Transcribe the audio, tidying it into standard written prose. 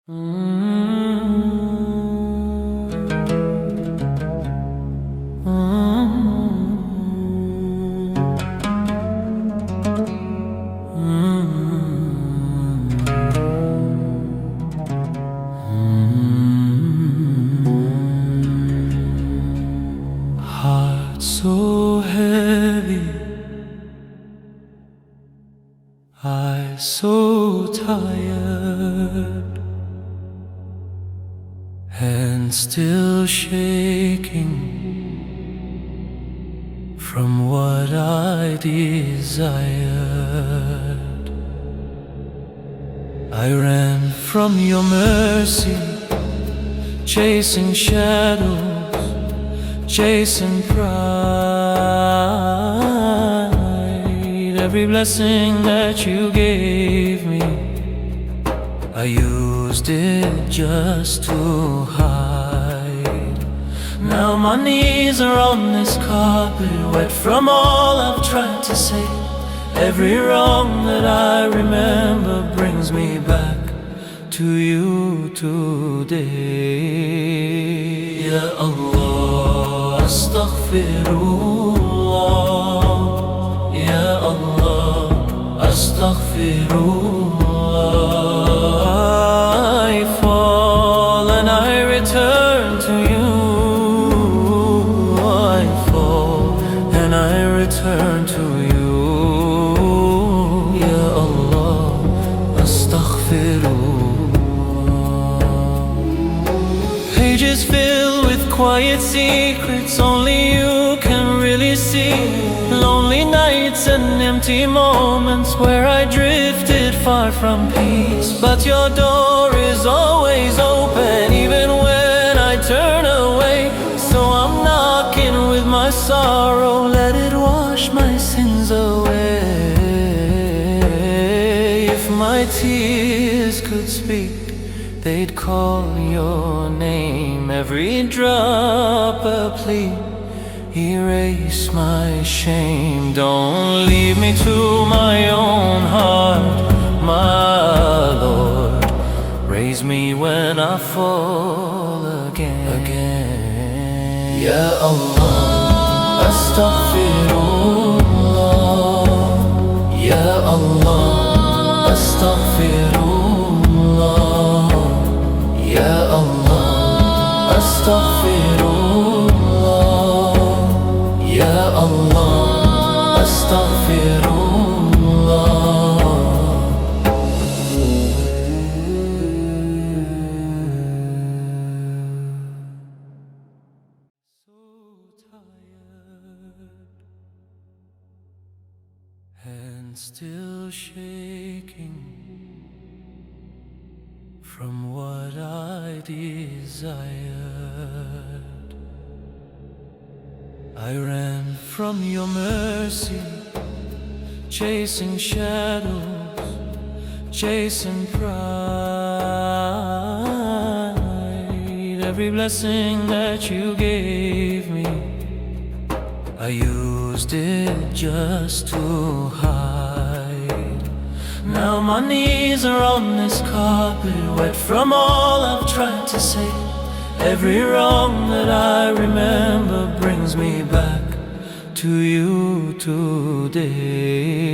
Heart so heavy, eyes so tired, hands still shaking from what I desired. I ran from your mercy, chasing shadows, chasing pride. Every blessing that you gave me, I used it just to hide. Now my knees are on this carpet, wet from all I've tried to say. Every wrong that I remember brings me back to you today. Ya Allah, astaghfirullah. Ya Allah, astaghfirullah. I fall and I return to you. I fall and I return to you. Ya Allah, astaghfirullah. Pages filled with quiet secrets only you can really see. Lonely nights and empty moments where I drifted far from peace. But your door is always open even when I turn away. So I'm knocking with my sorrow, let it wash my sins away. If my tears could speak, they'd call your name. Every drop a plea, erase my shame. Don't leave me to my own heart, my Lord. Raise me when I fall again. Ya Allah, astaghfirullah. Ya Allah, astaghfirullah. Ya Allah, astaghfirullah. Ya Allah, astaghfirullah. So tired, hands still shaking from what I desired. I ran from your mercy, chasing shadows, chasing pride. Every blessing that you gave me, I used it just to hide. Now my knees are on this carpet, wet from all I've tried to say. Every wrong that I remember brings me back to you today.